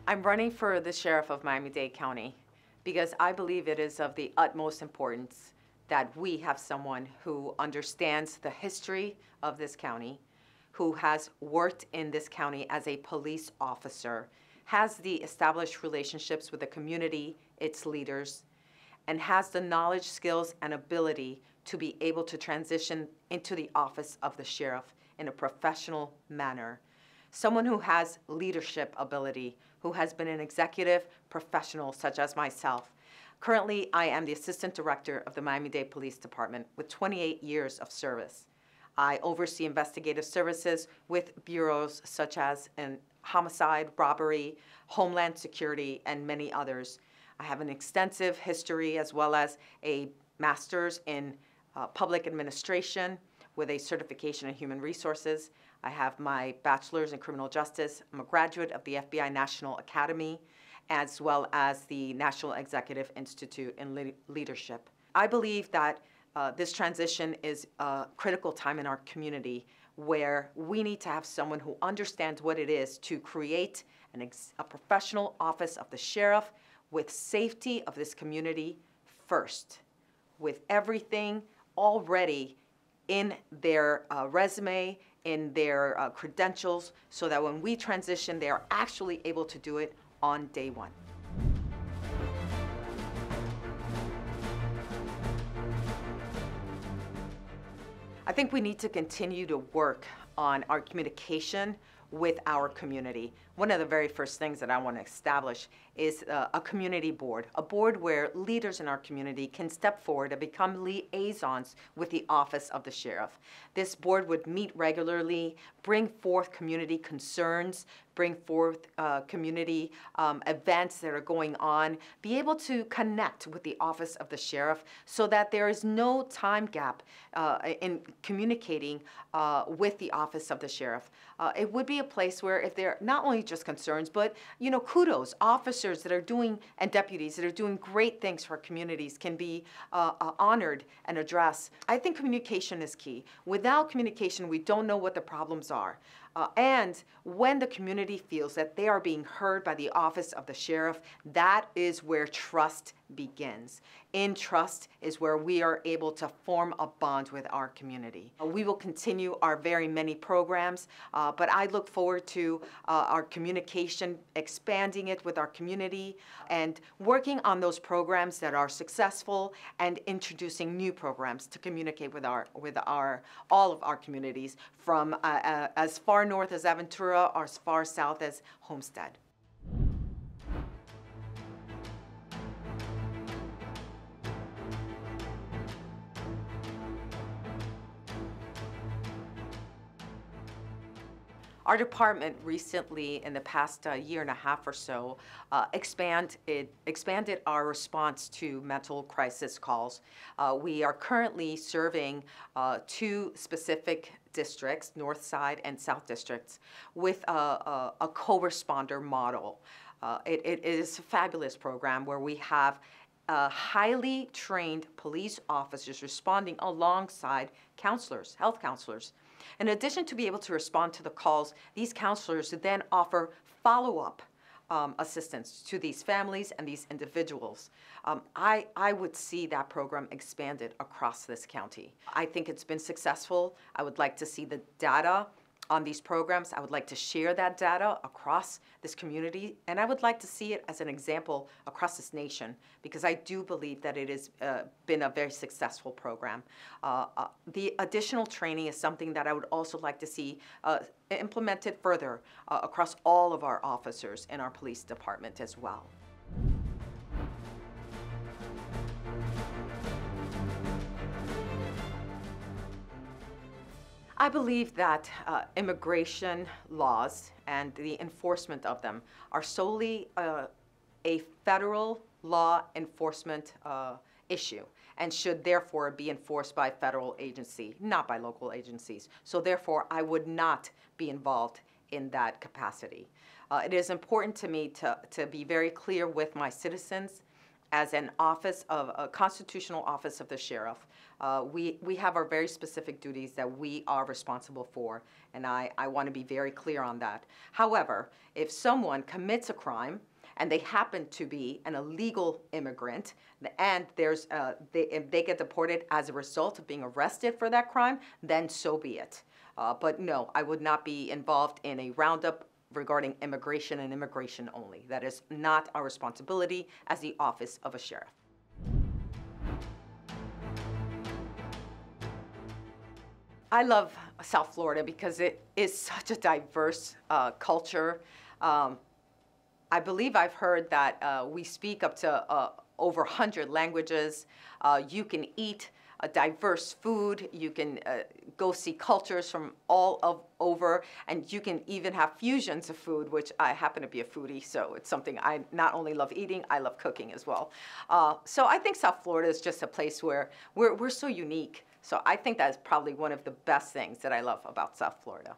I'm running for the sheriff of Miami-Dade County because I believe it is of the utmost importance that we have someone who understands the history of this county, who has worked in this county as a police officer, has the established relationships with the community, its leaders, and has the knowledge, skills, and ability to be able to transition into the office of the sheriff in a professional manner. Someone who has leadership ability, who has been an executive professional such as myself. Currently, I am the Assistant Director of the Miami-Dade Police Department with 28 years of service. I oversee investigative services with bureaus such as in homicide, robbery, homeland security, and many others. I have an extensive history as well as a master's in public administration with a certification in human resources. I have my bachelor's in criminal justice. I'm a graduate of the FBI National Academy, as well as the National Executive Institute in Leadership. I believe that this transition is a critical time in our community where we need to have someone who understands what it is to create a professional office of the sheriff with safety of this community first, with everything already in their resume, in their credentials, so that when we transition, they are actually able to do it on day one. I think we need to continue to work on our communication with our community. One of the very first things that I want to establish is a community board, a board where leaders in our community can step forward and become liaisons with the office of the sheriff. This board would meet regularly, bring forth community concerns, bring forth community events that are going on, be able to connect with the office of the sheriff so that there is no time gap in communicating with the office of the sheriff. It would be a place where if there are not only just concerns, but kudos, officers that are doing, and deputies that are doing great things for our communities can be honored and addressed. I think communication is key. Without communication, we don't know what the problems are. And when the community feels that they are being heard by the office of the sheriff, that is where trust begins. In trust is where we are able to form a bond with our community. We will continue our very many programs, but I look forward to our communication, expanding it with our community, and working on those programs that are successful and introducing new programs to communicate with all of our communities, from as far north as Aventura or as far south as Homestead. Our department recently, in the past year and a half or so, expanded our response to mental crisis calls. We are currently serving 2 specific districts, North Side and South Districts, with a co-responder model. It is a fabulous program where we have highly trained police officers responding alongside counselors, health counselors. In addition to be able to respond to the calls, these counselors then offer follow-up assistance to these families and these individuals. I would see that program expanded across this county. I think it's been successful. I would like to see the data on these programs. I would like to share that data across this community, and I would like to see it as an example across this nation, because I do believe that it has been a very successful program. The additional training is something that I would also like to see implemented further across all of our officers in our police department as well. I believe that immigration laws and the enforcement of them are solely a federal law enforcement issue, and should therefore be enforced by federal agency, not by local agencies. So therefore, I would not be involved in that capacity. It is important to me to be very clear with my citizens as an office of a constitutional office of the sheriff, we have our very specific duties that we are responsible for, and I want to be very clear on that. However, if someone commits a crime and they happen to be an illegal immigrant, and they get deported as a result of being arrested for that crime, then so be it. But no, I would not be involved in a roundup regarding immigration and immigration only. That is not our responsibility as the office of a sheriff. I love South Florida because it is such a diverse culture. I believe I've heard that we speak up to over 100 languages. You can eat a diverse food. You can go see cultures from all over, and you can even have fusions of food, which I happen to be a foodie, so it's something I not only love eating, I love cooking as well. So I think South Florida is just a place where we're so unique. So I think that's probably one of the best things that I love about South Florida.